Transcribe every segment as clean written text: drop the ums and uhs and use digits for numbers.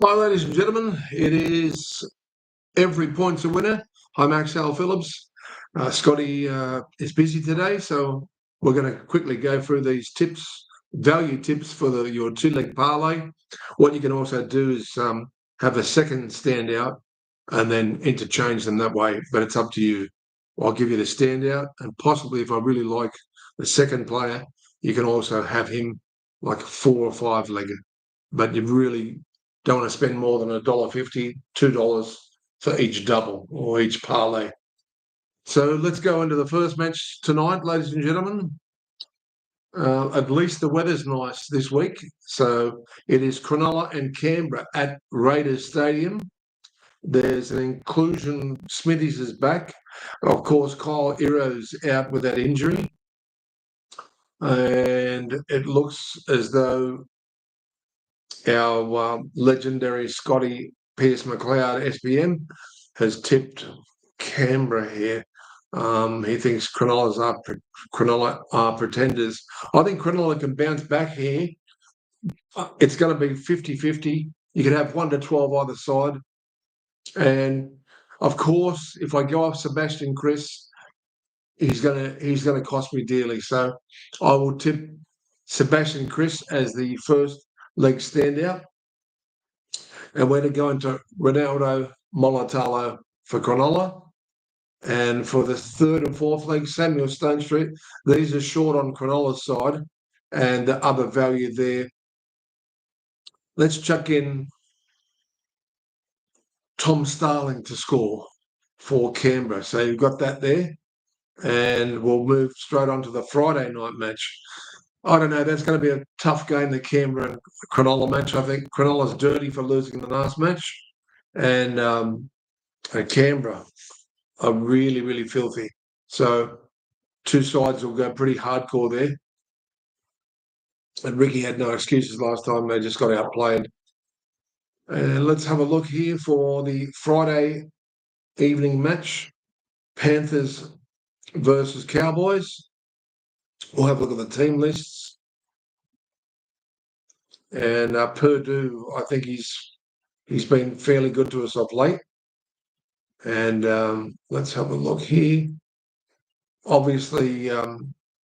Hi, ladies and gentlemen. It is every point's a winner. I'm Axe-AL Phillips. Scotty is busy today, so we're going to quickly go through these tips, value tips for your two-leg parlay. What you can also do is have a second standout and then interchange them that way, but it's up to you. I'll give you the standout, and possibly if I really like the second player, you can also have him like a 4 or 5 legger. But you really don't want to spend more than $1.50, $2 for each double or each parlay. So let's go into the first match tonight, ladies and gentlemen. At least the weather's nice this week. So it is Cronulla and Canberra at Raiders Stadium. There's an inclusion. Smithies is back. Of course, Kyle Iro's out with that injury. And it looks as though our legendary Scotty Pierce McLeod SBM has tipped Canberra here. He thinks Cronulla are pretenders. I think Cronulla can bounce back here. It's going to be 50-50. You can have 1 to 12 either side. And of course, if I go off Sebastian Kris, he's gonna cost me dearly. So I will tip Sebastian Kris as the first leg standout. And we're going to Ronaldo Molitalo for Cronulla. And for the third and fourth leg, Samuel Stone Street. These are short on Cronulla's side and the other value there. Let's chuck in Tom Starling to score for Canberra. So you've got that there. And we'll move straight on to the Friday night match. I don't know. That's going to be a tough game, the Canberra and Cronulla match. I think Cronulla's dirty for losing the last match. And Canberra are really, really filthy. So two sides will go pretty hardcore there. And Ricky had no excuses last time. They just got outplayed. And let's have a look here for the Friday evening match. Panthers versus Cowboys. We'll have a look at the team lists. And Purdue, I think he's been fairly good to us of late. And let's have a look here. Obviously,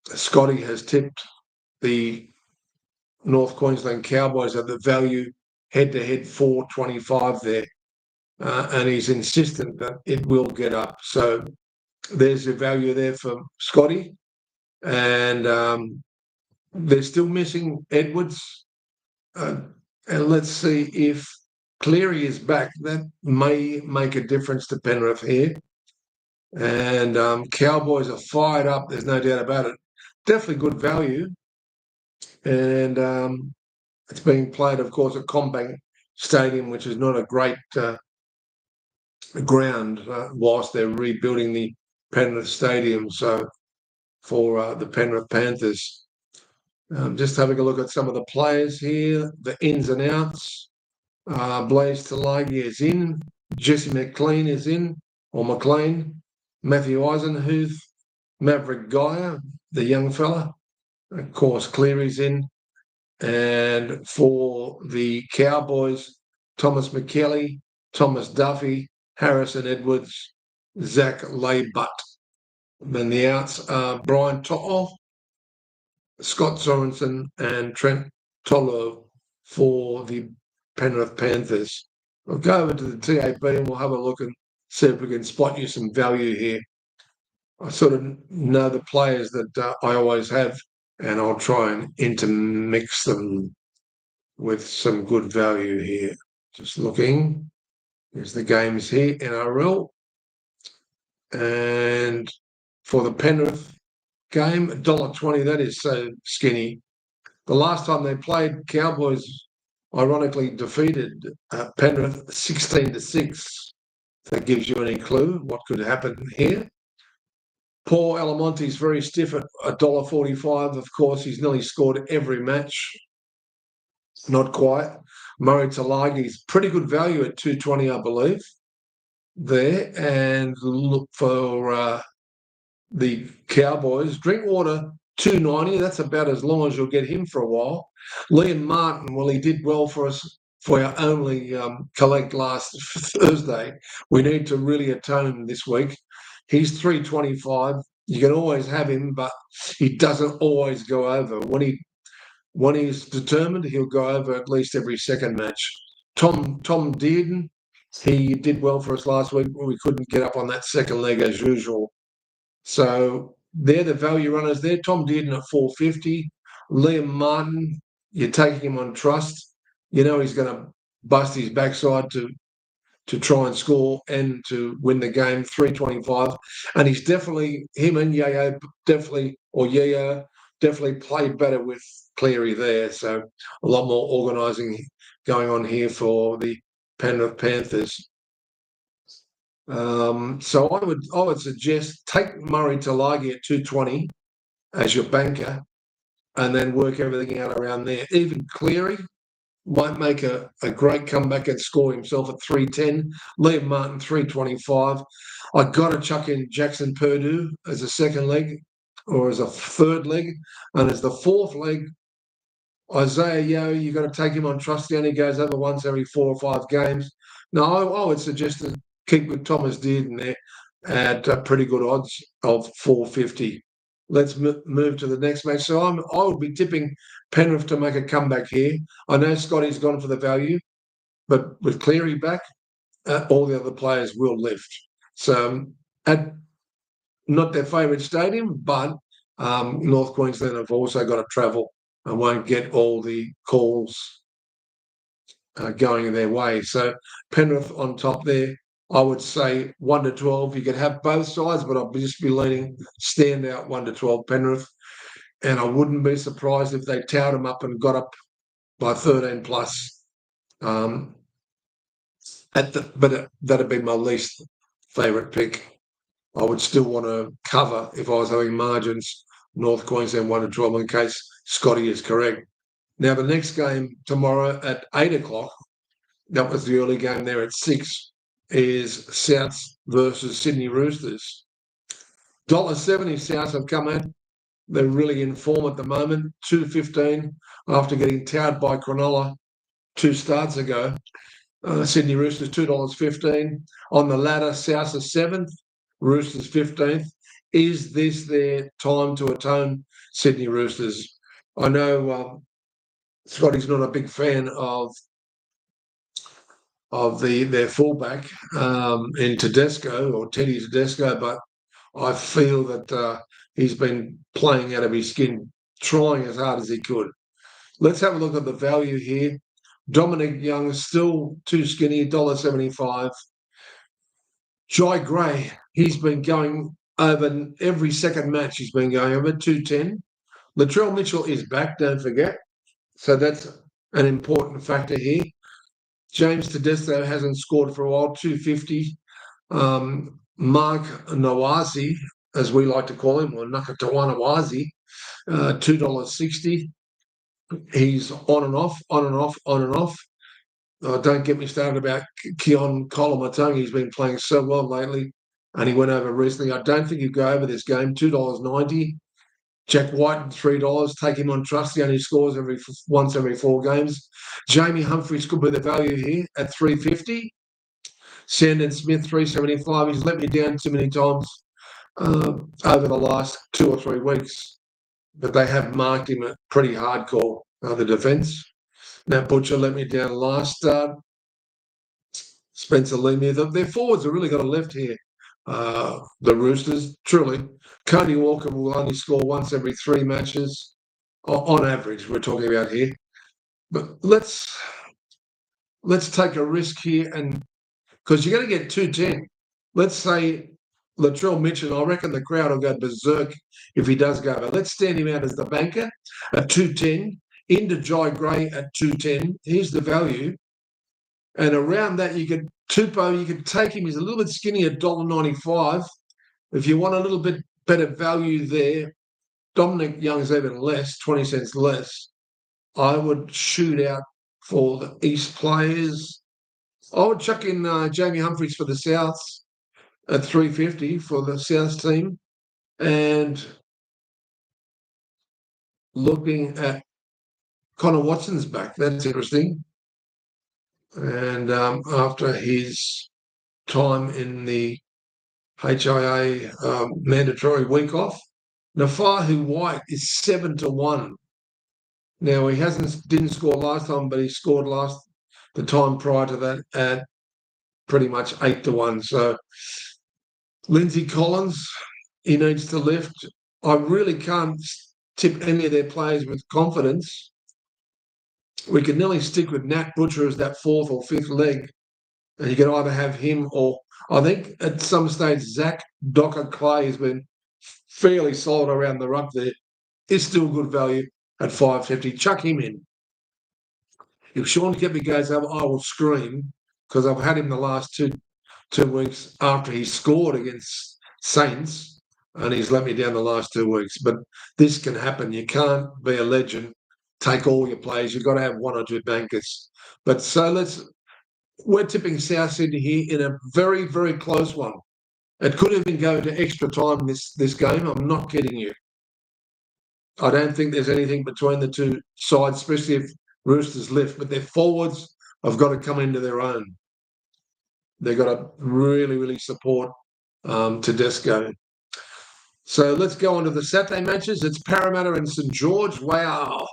Scotty has tipped the North Queensland Cowboys at the value head-to-head 4.25 there. And he's insistent that it will get up. So there's the value there for Scotty. And they're still missing Edwards. And let's see if Cleary is back. That may make a difference to Penrith here. And Cowboys are fired up. There's no doubt about it. Definitely good value. And it's being played, of course, at Combank Stadium, which is not a great ground whilst they're rebuilding the Penrith Stadium. So for the Penrith Panthers. Just having a look at some of the players here, the ins and outs. Blaze Talagi is in. Jesse McLean is in, or McLean. Matthew Eisenhuth. Maverick Geyer, the young fella. Of course, Cleary's in. And for the Cowboys, Thomas McKelly, Thomas Duffy, Harrison Edwards, Zach Laybutt. Then the outs are Brian To'o, Scott Sorensen, and Trent Tolo for the Penrith Panthers. We'll go over to the TAB and we'll have a look and see if we can spot you some value here. I sort of know the players that I always have, and I'll try and intermix them with some good value here. Just looking. Here's the games here, NRL. And for the Penrith game, $1.20, that is so skinny. The last time they played, Cowboys ironically defeated Penrith 16-6. That gives you any clue what could happen here. Paul Alamonte's very stiff at $1.45. Of course, he's nearly scored every match. Not quite. Murray Talagi's pretty good value at $2.20, I believe. There. And look for the Cowboys. Drinkwater, $2.90. That's about as long as you'll get him for a while. Liam Martin, well, he did well for us for our only collect last Thursday. We need to really atone this week. He's 325. You can always have him, but he doesn't always go over. When he's determined, he'll go over at least every second match. Tom Dearden, he did well for us last week, but we couldn't get up on that second leg as usual. So they're the value runners there. Tom Dearden at 450. Liam Martin, you're taking him on trust. You know he's going to bust his backside to try and score and to win the game, 325. And he's definitely, him and Yayo definitely played better with Cleary there. So a lot more organising going on here for the Penrith Panthers. So I would suggest take Murray Talagi at 220 as your banker and then work everything out around there. Even Cleary might make a great comeback and score himself at 310. Liam Martin, 325. I got to chuck in Jackson Purdue as a second leg or as a third leg. And as the fourth leg, Isaiah Yeo, you've got to take him on trust. He only goes over once every 4 or 5 games. No, I would suggest to keep with Thomas Dearden there at pretty good odds of 450. Let's move to the next match. So I would be tipping Penrith to make a comeback here. I know Scotty's gone for the value, but with Cleary back, all the other players will lift. So at not their favourite stadium, but North Queensland have also got to travel and won't get all the calls going their way. So Penrith on top there. I would say 1 to 12. You could have both sides, but I'd just be leaning stand out 1 to 12 Penrith. And I wouldn't be surprised if they towed them up and got up by 13 plus. But that'd be my least favourite pick. I would still want to cover if I was having margins. North Queensland 1 to 12 in case Scotty is correct. Now the next game tomorrow at 8 o'clock. That was the early game there at 6. Is Souths versus Sydney Roosters. $1.70 Souths have come in. They're really in form at the moment. 2.15 after getting towed by Cronulla 2 starts ago. Sydney Roosters $2.15. On the ladder, Souths are 7th, Roosters 15th. Is this their time to atone, Sydney Roosters? I know Scotty's not a big fan of their fullback in Tedesco or Teddy Tedesco, but I feel that he's been playing out of his skin, trying as hard as he could. Let's have a look at the value here. Dominic Young is still too skinny, $1.75. Jai Gray, he's been going over every second match. He's been going over 210. Latrell Mitchell is back, don't forget. So that's an important factor here. James Tedesco hasn't scored for a while, 250. Mark Nawasi, as we like to call him, or Nakatawanawasi, $2.60. He's on and off, on and off, on and off. Don't get me started about Keon Kolomatangi. He's been playing so well lately, and he went over recently. I don't think he'd go over this game, $2.90. Jack White, $3. Take him on trust. He only scores once every 4 games. Jamie Humphries could be the value here at $3.50. Sandon Smith, $3.75. He's let me down too many times over the last 2 or 3 weeks, but they have marked him at pretty hardcore, the defence. Matt Butcher let me down last start. Spencer Lemieux. Their forwards are really got a left here. The Roosters, truly. Cody Walker will only score once every 3 matches, on average. We're talking about here, but let's take a risk here, and because you're going to get 210. Let's say Latrell Mitchell. I reckon the crowd will go berserk if he does go over. Let's stand him out as the banker at 210. Into Jai Gray at 210. Here's the value. And around that, you could take him. He's a little bit skinny at $1.95. If you want a little bit better value there, Dominic Young's even less, 20 cents less. I would shoot out for the East players. I would chuck in Jamie Humphries for the Souths at $3.50 for the Souths team. And looking at Connor Watson's back. That's interesting. And after his time in the HIA mandatory week off, Nafahu White is 7-1. Now he didn't score last time, but he scored the time prior to that at pretty much 8-1. So Lindsay Collins, he needs to lift. I really can't tip any of their players with confidence. We could nearly stick with Nat Butcher as that fourth or fifth leg, and you can either have him or I think at some stage Zach Docker Clay has been fairly solid around the ruck there. It's still good value at 550. Chuck him in. If Sean Kepi goes over, I will scream because I've had him the last two weeks after he scored against Saints, and he's let me down the last 2 weeks. But this can happen. You can't be a legend, take all your players. You've got to have one or two bankers. But so we're tipping South Sydney here in a very, very close one. It could even go to extra time this game. I'm not kidding you. I don't think there's anything between the two sides, especially if Roosters lift. But their forwards have got to come into their own. They've got to really, really support Tedesco. So let's go on to the Saturday matches. It's Parramatta and St George. Wow.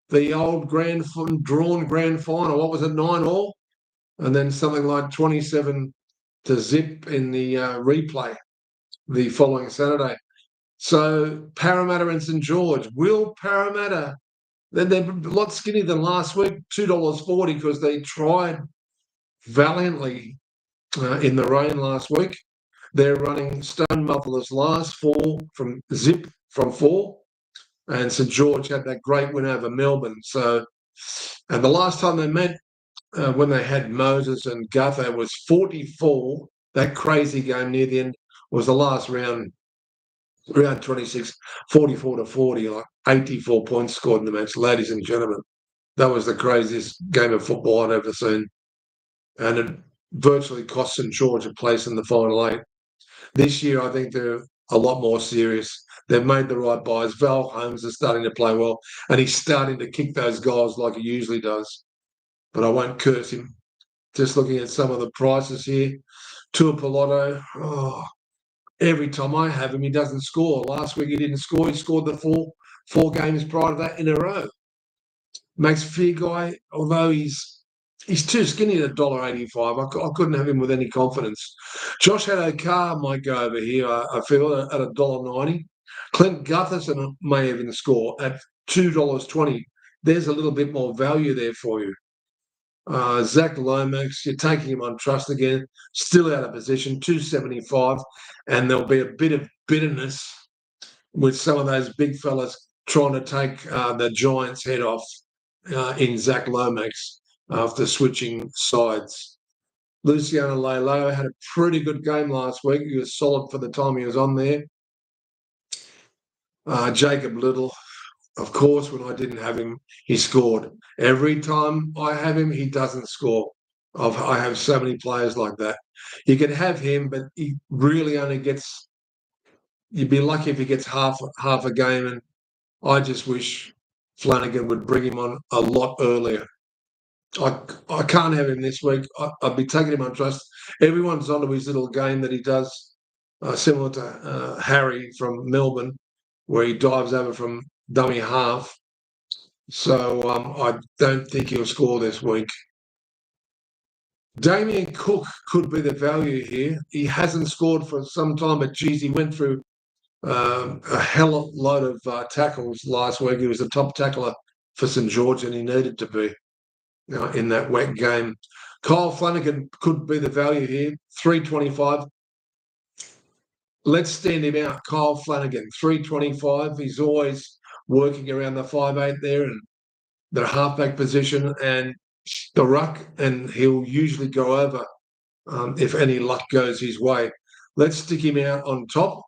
The old drawn grand final. What was it, 9-all? And then something like 27 to zip in the replay the following Saturday. So Parramatta and St George. Will Parramatta, they're a lot skinnier than last week, $2.40 because they tried valiantly in the rain last week. They're running Stone Muffler's last four from zip from 4. And St George had that great win over Melbourne. So, and the last time they met, when they had Moses and Gutho, was 44. That crazy game near the end was the last round 26, 44-40, like 84 points scored in the match. Ladies and gentlemen, that was the craziest game of football I'd ever seen. And it virtually cost St George a place in the final 8. This year, I think they're a lot more serious. They've made the right buys. Val Holmes is starting to play well, and he's starting to kick those goals like he usually does. But I won't curse him. Just looking at some of the prices here. Tuapoloto, every time I have him, he doesn't score. Last week he didn't score. He scored the four games prior to that in a row. Max Fearguy, although he's too skinny at $1.85. I couldn't have him with any confidence. Josh Adokar might go over here, I feel, at $1.90. Clint Gutherson may even score at $2.20. There's a little bit more value there for you. Zach Lomax, you're taking him on trust again, still out of position, $2.75. And there'll be a bit of bitterness with some of those big fellas trying to take the Giants' head off in Zach Lomax after switching sides. Luciano Leilua had a pretty good game last week. He was solid for the time he was on there. Jacob Little, of course, when I didn't have him, he scored. Every time I have him, he doesn't score. I have so many players like that. You can have him, but he really only gets – you'd be lucky if he gets half a game, and I just wish Flanagan would bring him on a lot earlier. I can't have him this week. I'd be taking him on trust. Everyone's onto his little game that he does, similar to Harry from Melbourne, where he dives over from dummy half. So I don't think he'll score this week. Damien Cook could be the value here. He hasn't scored for some time, but geez, he went through a hell load of tackles last week. He was the top tackler for St George, and he needed to be in that wet game. Kyle Flanagan could be the value here, $3.25. Let's stand him out. Kyle Flanagan, $3.25. He's always working around the 5'8" there and the halfback position and the ruck, and he'll usually go over if any luck goes his way. Let's stick him out on top,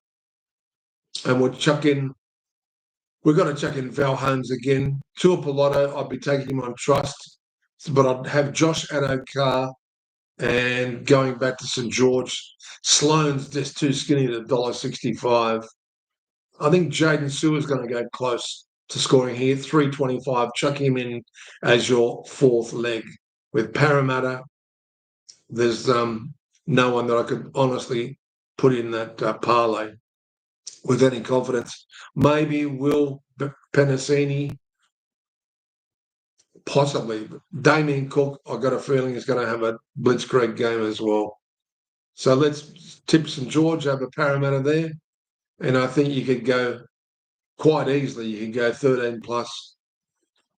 and we'll chuck in. We've got to chuck in Val Holmes again. Tuapoloto, I'd be taking him on trust, but I'd have Josh Adokar and going back to St George. Sloan's just too skinny at $1.65. I think Jaden Sewer's going to go close to scoring here, $3.25. Chuck him in as your fourth leg. with Parramatta. There's no one that I could honestly put in that parlay with any confidence. Maybe Will Penasini, possibly. Damien Cook, I've got a feeling is going to have a blitzkrieg game as well. So let's tip St George over Parramatta there. And I think you could go quite easily. You could go 13 plus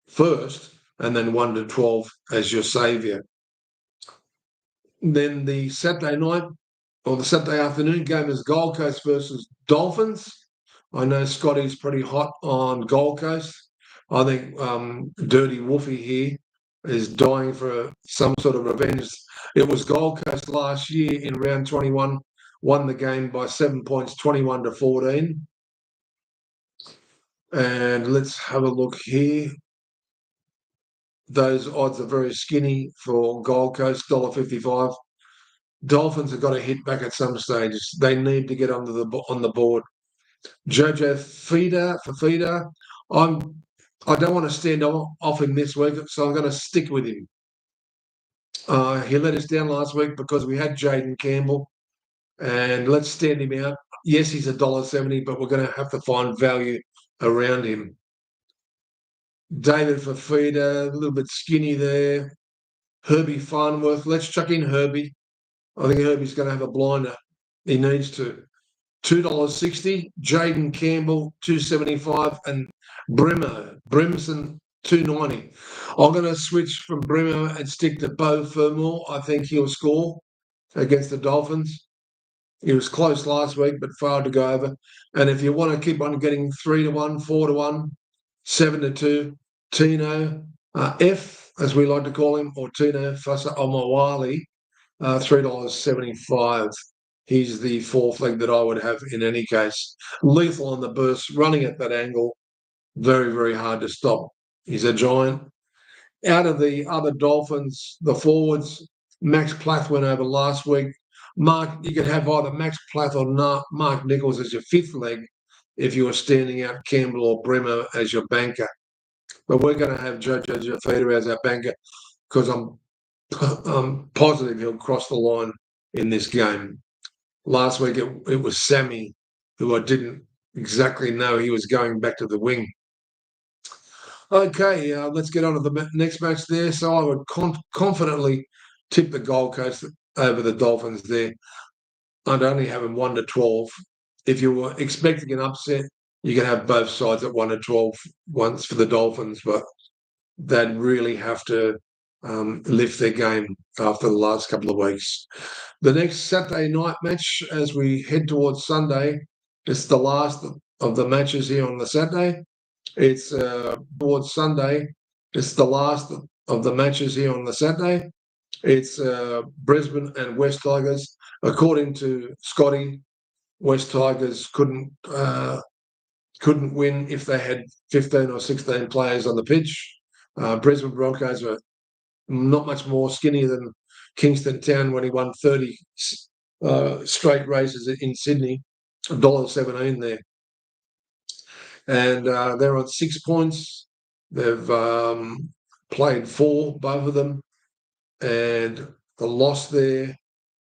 first and then 1 to 12 as your saviour. Then the Saturday night or the Saturday afternoon game is Gold Coast versus Dolphins. I know Scotty's pretty hot on Gold Coast. I think Dirty Wolfie here is dying for some sort of revenge. It was Gold Coast last year in round 21, won the game by 7 points, 21 to 14. And let's have a look here. Those odds are very skinny for Gold Coast, $1.55. Dolphins have got to hit back at some stages. They need to get on the board. Jojo Fafita, I don't want to stand off him this week, so I'm going to stick with him. He let us down last week because we had Jaden Campbell, and let's stand him out. Yes, he's $1.70, but we're going to have to find value around him. David Fafita, a little bit skinny there. Herbie Farnworth, let's chuck in Herbie. I think Herbie's going to have a blinder. He needs to. $2.60. Jaden Campbell, $2.75. And Brimson, $2.90. I'm going to switch from Brimo and stick to Beau Fermor. I think he'll score against the Dolphins. He was close last week, but failed to go over. And if you want to keep on getting 3 to 1, 4 to 1, 7 to 2, Tino F, as we like to call him, or Tino Fasa Omawali, $3.75. He's the fourth leg that I would have in any case. Lethal on the burst, running at that angle. Very, very hard to stop. He's a giant. Out of the other Dolphins, the forwards, Max Plath went over last week. You could have either Max Plath or Mark Nichols as your fifth leg if you were standing out Campbell or Bremer as your banker. But we're going to have Jojo Jafita as our banker because I'm positive he'll cross the line in this game. Last week it was Sammy, who I didn't exactly know he was going back to the wing. Okay, let's get on to the next match there. So I would confidently tip the Gold Coast over the Dolphins there. I'd only have them 1 to 12. If you were expecting an upset, you can have both sides at 1 to 12 once for the Dolphins, but they'd really have to lift their game after the last couple of weeks. The next Saturday night match, as we head towards Sunday, it's the last of the matches here on the Saturday. It's towards Sunday. It's the last of the matches here on the Saturday. It's Brisbane and West Tigers. According to Scotty, West Tigers couldn't win if they had 15 or 16 players on the pitch. Brisbane Broncos were not much more skinny than Kingston Town when he won 30 straight races in Sydney, $1.17 there. And they're on 6 points. They've played 4, both of them. And the loss there,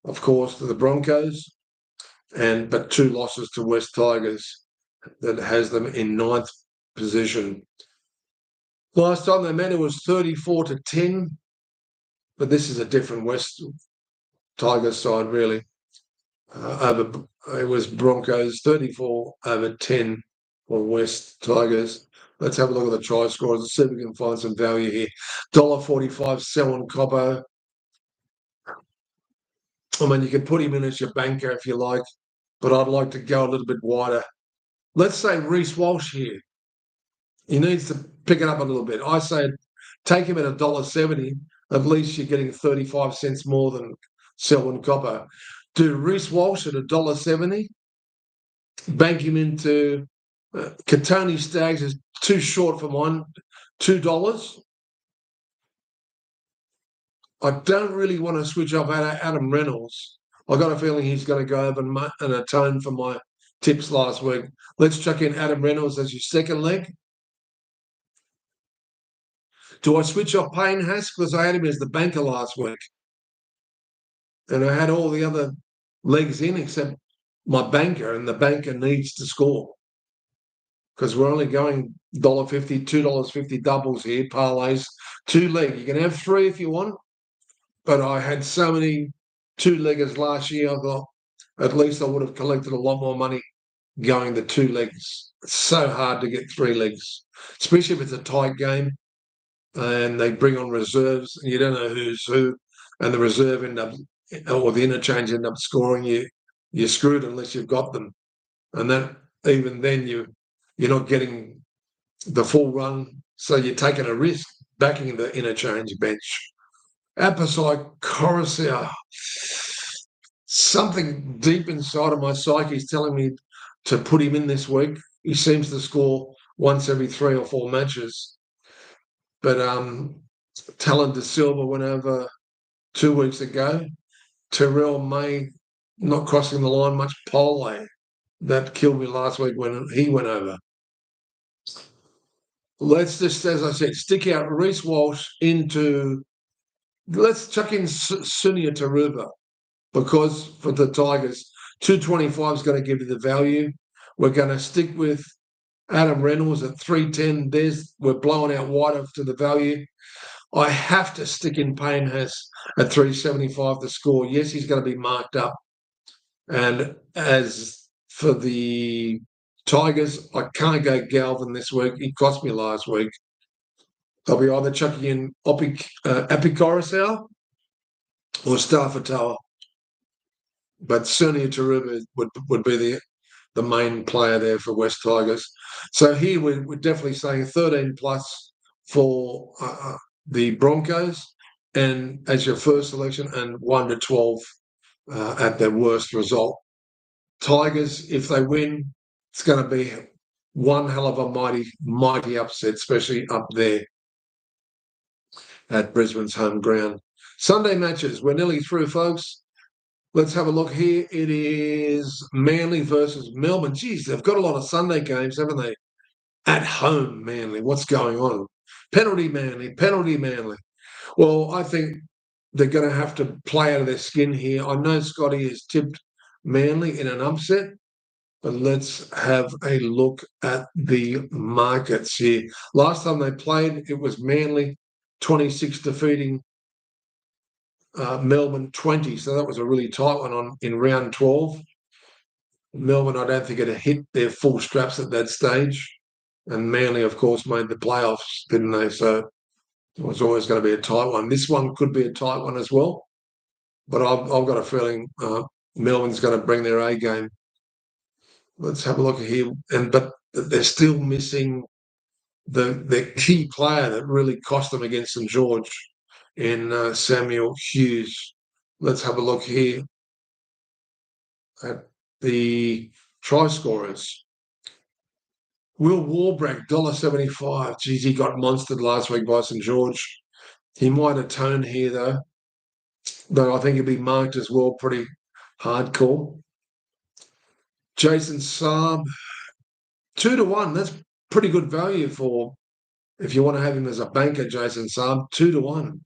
of course, to the Broncos, but 2 losses to West Tigers that has them in 9th position. Last time they met, it was 34 to 10. But this is a different West Tigers side, really. It was Broncos 34 over 10 for West Tigers. Let's have a look at the try scores and see if we can find some value here. $1.45 Selwyn Cobbo. I mean, you can put him in as your banker if you like, but I'd like to go a little bit wider. Let's say Reece Walsh here. He needs to pick it up a little bit. I say take him at $1.70. At least you're getting 35 cents more than Selwyn Cobbo. Do Reece Walsh at $1.70. Bank him into Katoni Staggs is too short for mine, $2. I don't really want to switch off Adam Reynolds. I got a feeling he's going to go over and atone for my tips last week. Let's chuck in Adam Reynolds as your second leg. Do I switch off Payne Haas? Because I had him as the banker last week. And I had all the other legs in except my banker, and the banker needs to score. Because we're only going $1.50, $2.50 doubles here, parlays, 2 leg. You can have 3 if you want. But I had so many 2-leggers last year, I thought at least I would have collected a lot more money going the 2 legs. It's so hard to get 3 legs, especially if it's a tight game and they bring on reserves and you don't know who's who, and the reserve end up, or the interchange end up scoring you. You're screwed unless you've got them. And that, even then, you're not getting the full run, so you're taking a risk backing the interchange bench. Apposite Coruscant, something deep inside of my psyche is telling me to put him in this week. He seems to score once every 3 or 4 matches. But Talon De Silva went over 2 weeks ago. Terrell May not crossing the line much. Parlay. That killed me last week when he went over. Let's just, as I said, stick out Reece Walsh into, let's chuck in Sunia Taruba, because for the Tigers, 225 is going to give you the value. We're going to stick with Adam Reynolds at 310. We're blowing out White to the value. I have to stick in Payne Haas at 375 to score. Yes, he's going to be marked up. And as for the Tigers, I can't go Galvin this week. He cost me last week. I'll be either chucking in Apicorousal or Starfatoa. But certainly Taruba would be the main player there for West Tigers. So here we're definitely saying 13 plus for the Broncos, and as your first selection, and 1 to 12 at their worst result. Tigers, if they win, it's going to be one hell of a mighty upset, especially up there at Brisbane's home ground. Sunday matches, we're nearly through, folks. Let's have a look here. It is Manly versus Melbourne. Geez, they've got a lot of Sunday games, haven't they? At home, Manly. What's going on? Penalty Manly. Well, I think they're going to have to play out of their skin here. I know Scotty has tipped Manly in an upset, but let's have a look at the markets here. Last time they played, it was Manly 26 defeating Melbourne 20. So that was a really tight one in round 12. Melbourne, I don't think it had hit their full straps at that stage. And Manly, of course, made the playoffs, didn't they? So it was always going to be a tight one. This one could be a tight one as well. But I've got a feeling Melbourne's going to bring their A game. Let's have a look here. But they're still missing the key player that really cost them against St George in Samuel Hughes. Let's have a look here at the try scorers. Will Warbrick, $1.75. Geez, he got monstered last week by St George. He might atone here, though. But I think he'll be marked as well, pretty hardcore. Jason Saab, 2 to 1. That's pretty good value for, if you want to have him as a banker, Jason Saab, 2 to 1.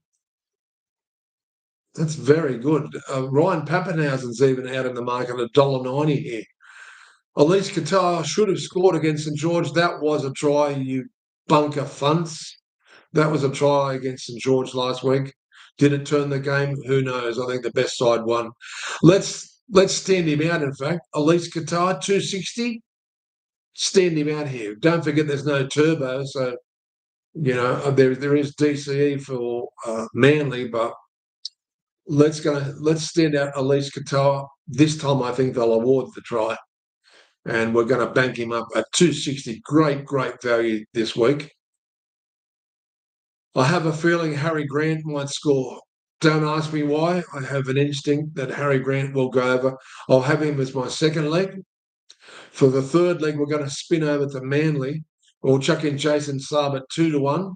That's very good. Ryan Pappenhausen's even out in the market at $1.90 here. Elise Qatar should have scored against St George. That was a try, you bunker funts. That was a try against St George last week. Did it turn the game? Who knows? I think the best side won. Let's stand him out, in fact. Elise Qatar, 260. Stand him out here. Don't forget there's no turbo, so, there is DCE for Manly, but let's stand out Elise Qatar. This time I think they'll award the try. And we're going to bank him up at 260. Great value this week. I have a feeling Harry Grant might score. Don't ask me why. I have an instinct that Harry Grant will go over. I'll have him as my second leg. For the third leg, we're going to spin over to Manly. We'll chuck in Jason Saab at 2 to 1,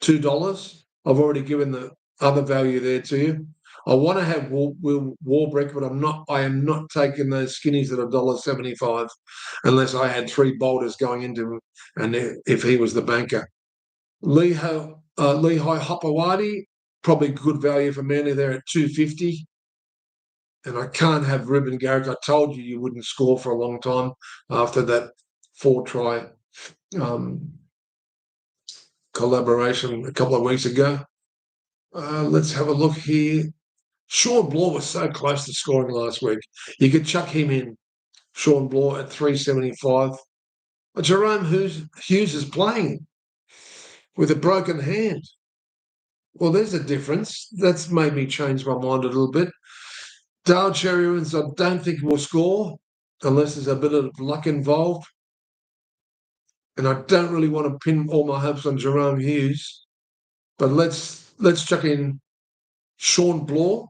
$2. I've already given the other value there to you. I want to have Will Warbrick, but I am not taking those skinnies at $1.75 unless I had 3 boulders going into him, and if he was the banker. Leho Lehigh Hopewadi, probably good value for Manly there at 250. And I can't have Ruben Garrick. I told you wouldn't score for a long time after that 4-try collaboration a couple of weeks ago. Let's have a look here. Sean Bloor was so close to scoring last week. You could chuck him in, Sean Bloor at 375. But Jerome Hughes is playing with a broken hand. Well, there's a difference. That's made me change my mind a little bit. Dale Cherry Evans, I don't think will score unless there's a bit of luck involved. And I don't really want to pin all my hopes on Jerome Hughes. But let's chuck in Sean Bloor.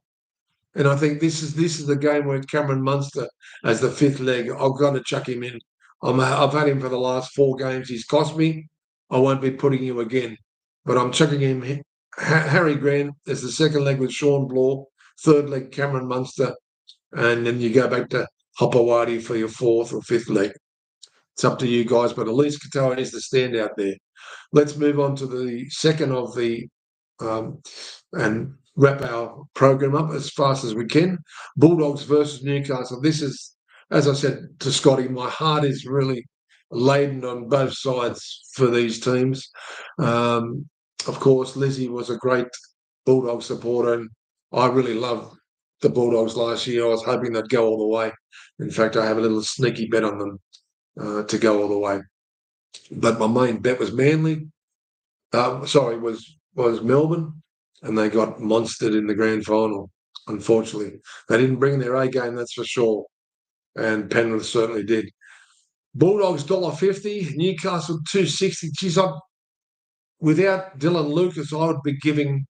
And I think this is the game where Cameron Munster as the fifth leg. I've got to chuck him in. I've had him for the last 4 games. He's cost me. I won't be putting him again. But I'm chucking him. Harry Grant as the second leg with Sean Bloor. Third leg, Cameron Munster. And then you go back to Hopewadi for your 4th or 5th leg. It's up to you guys, but at least Katoa is the standout there. Let's move on to the second of the and wrap our program up as fast as we can. Bulldogs versus Newcastle. This is, as I said to Scotty, my heart is really laden on both sides for these teams. Of course, Lizzie was a great Bulldog supporter, and I really loved the Bulldogs last year. I was hoping they'd go all the way. In fact, I have a little sneaky bet on them to go all the way. But my main bet was Manly. Was Melbourne, and they got monstered in the grand final. Unfortunately, they didn't bring their A game, that's for sure, and Penrith certainly did. Bulldogs $1.50, Newcastle $2.60. Geez, without Dylan Lucas, I would be giving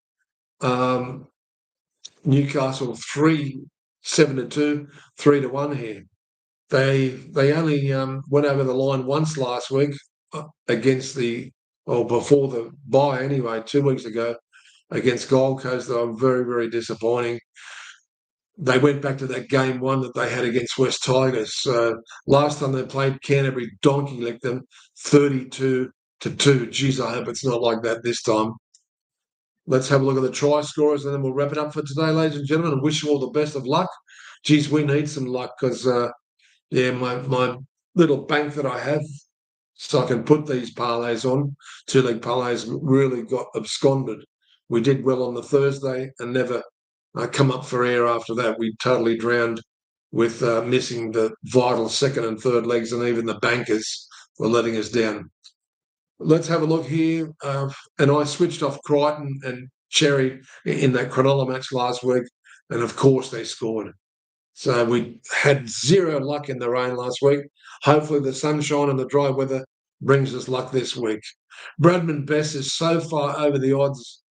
Newcastle 7-2, 3-1 here. They only went over the line once last week against before the bye anyway, 2 weeks ago against Gold Coast. They were very, very disappointing. They went back to that game 1 that they had against West Tigers. Last time they played Canterbury, donkey licked them 32-2. Geez, I hope it's not like that this time. Let's have a look at the try scorers, and then we'll wrap it up for today, ladies and gentlemen, and wish you all the best of luck. Geez, we need some luck because, my little bank that I have, so I can put these parlays on, 2-leg parlays, really got absconded. We did well on the Thursday and never come up for air after that. We totally drowned with missing the vital second and third legs, and even the bankers were letting us down. Let's have a look here. And I switched off Crichton and Cherry in that Cronulla match last week, and of course they scored. So we had zero luck in the rain last week. Hopefully the sunshine and the dry weather brings us luck this week. Bradman Best is so far over the odds.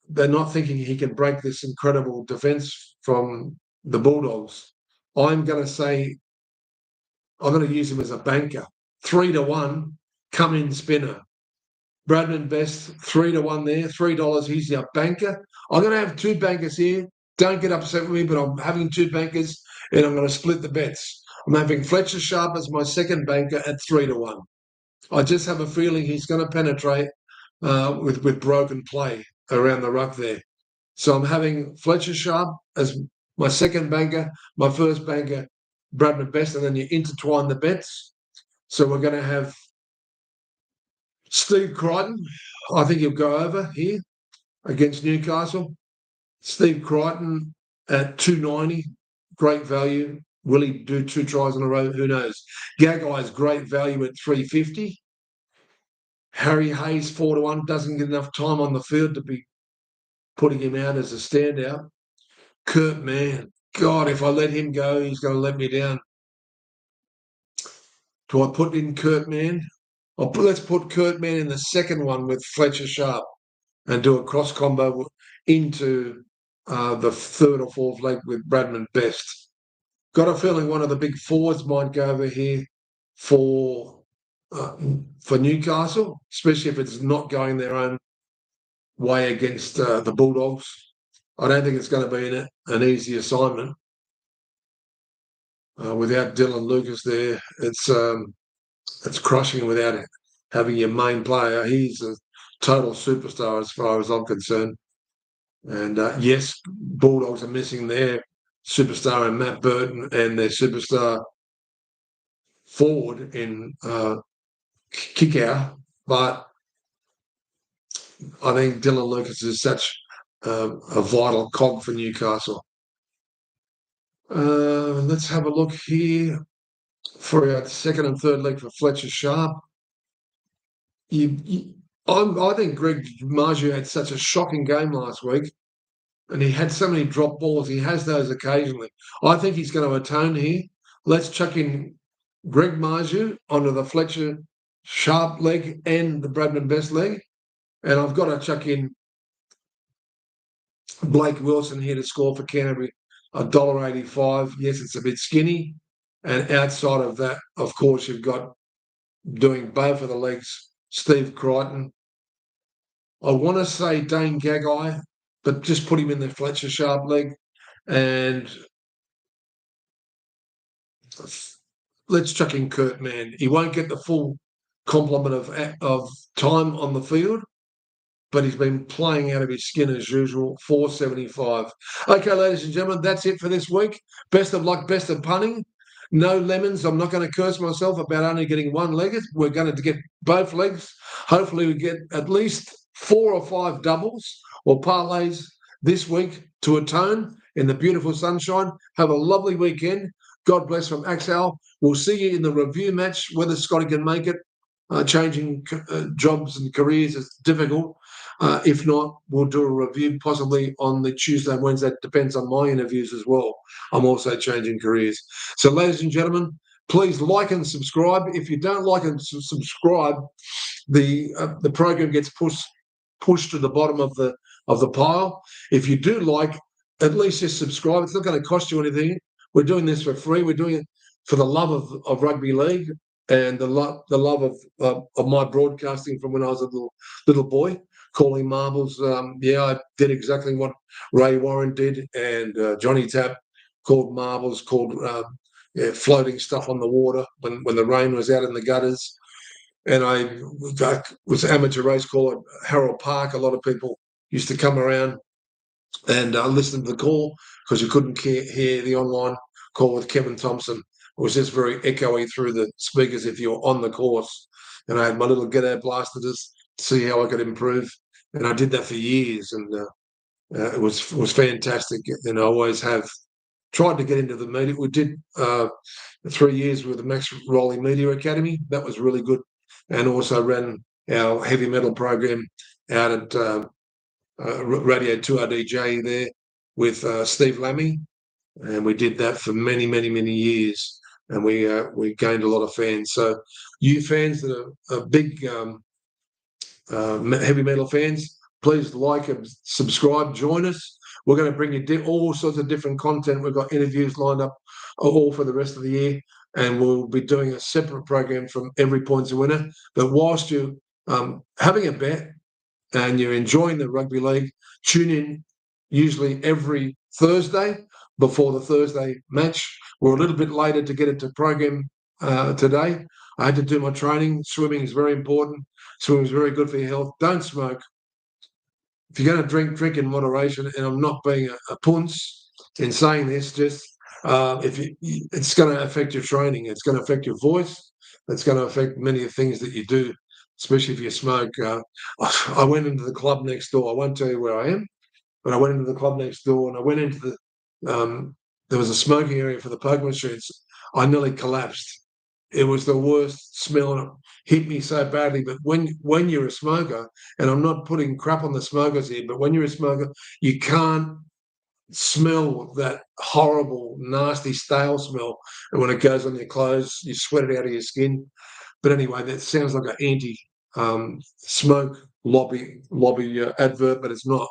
They're not thinking he can break this incredible defence from the Bulldogs. I'm going to use him as a banker. 3-1, come in spinner. Bradman Best, 3-1 there, $3. He's your banker. I'm going to have 2 bankers here. Don't get upset with me, but I'm having 2 bankers, and I'm going to split the bets. I'm having Fletcher Sharp as my second banker at 3-1. I just have a feeling he's going to penetrate with broken play around the ruck there. So I'm having Fletcher Sharp as my second banker, my first banker, Bradman Best, and then you intertwine the bets. So we're going to have Steve Crichton. I think he'll go over here against Newcastle. Steve Crichton at 290, great value. Will he do 2 tries in a row? Who knows? Gagai's great value at 350. Harry Hayes 4-1, doesn't get enough time on the field to be putting him out as a standout. Kurt Mann, God, if I let him go, he's going to let me down. Do I put in Kurt Mann? Let's put Kurt Mann in the second one with Fletcher Sharp and do a cross combo into the third or fourth leg with Bradman Best. Got a feeling one of the big forwards might go over here for Newcastle, especially if it's not going their own way against the Bulldogs. I don't think it's going to be an easy assignment. Without Dylan Lucas there, it's crushing without having your main player. He's a total superstar as far as I'm concerned. And yes, Bulldogs are missing their superstar in Matt Burton and their superstar forward in Kickout, but I think Dylan Lucas is such a vital cog for Newcastle. Let's have a look here for our second and third leg for Fletcher Sharp. I think Greg Marju had such a shocking game last week, and he had so many drop balls. He has those occasionally. I think he's going to atone here. Let's chuck in Greg Marju onto the Fletcher Sharp leg and the Bradman Best leg. And I've got to chuck in Blake Wilson here to score for Canterbury, $1.85. Yes, it's a bit skinny. And outside of that, of course, you've got doing both of the legs, Steve Crichton. I want to say Dane Gagai, but just put him in the Fletcher Sharp leg. And let's chuck in Kurt Mann. He won't get the full complement of time on the field, but he's been playing out of his skin as usual, $4.75. Okay, ladies and gentlemen, that's it for this week. Best of luck, best of punting. No lemons. I'm not going to curse myself about only getting one leg. We're going to get both legs. Hopefully we get at least 4 or 5 doubles or parlays this week to atone in the beautiful sunshine. Have a lovely weekend. God bless from Axe-AL. We'll see you in the review match, whether Scotty can make it. Changing jobs and careers is difficult. If not, we'll do a review possibly on the Tuesday and Wednesday. It depends on my interviews as well. I'm also changing careers. So, ladies and gentlemen, please like and subscribe. If you don't like and subscribe, the program gets pushed to the bottom of the pile. If you do like, at least just subscribe. It's not going to cost you anything. We're doing this for free. We're doing it for the love of rugby league and the love of my broadcasting from when I was a little boy, calling marbles. I did exactly what Ray Warren did, and Johnny Tapp called marbles, called floating stuff on the water when the rain was out in the gutters. And I was amateur race caller at Harold Park. A lot of people used to come around and listen to the call because you couldn't hear the online call with Kevin Thompson. It was just very echoey through the speakers if you're on the course. And I had my little ghetto blaster to see how I could improve. And I did that for years, and it was fantastic. And I always have tried to get into the media. We did 3 years with the Max Rowley Media Academy. That was really good. And also ran our heavy metal program out at Radio 2RDJ there with Steve Lammy. And we did that for many, many, many years. And we gained a lot of fans. So you fans that are big heavy metal fans, please like and subscribe. Join us. We're going to bring you all sorts of different content. We've got interviews lined up all for the rest of the year. And we'll be doing a separate program from every Points a Winner. But whilst you're having a bet and you're enjoying the rugby league, tune in usually every Thursday before the Thursday match. We're a little bit later to get into program today. I had to do my training. Swimming is very important. Swimming is very good for your health. Don't smoke. If you're going to drink in moderation, and I'm not being a punce in saying this, just it's going to affect your training. It's going to affect your voice. It's going to affect many of the things that you do, especially if you smoke. I went into the club next door. I won't tell you where I am, but I went into the club next door, and I went into there was a smoking area for the poker machines. I nearly collapsed. It was the worst smell, and it hit me so badly. But when you're a smoker, and I'm not putting crap on the smokers here, but when you're a smoker, you can't smell that horrible, nasty, stale smell. And when it goes on your clothes, you sweat it out of your skin. But anyway, that sounds like an anti-smoke lobby advert, but it's not.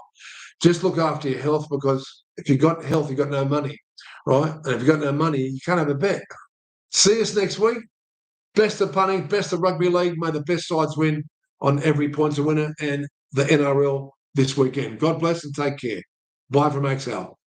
Just look after your health, because if you've got health, you've got no money, right? And if you've got no money, you can't have a bet. See us next week. Best of punting, best of rugby league. May the best sides win on every Points a Winner and the NRL this weekend. God bless and take care. Bye from Axe-AL.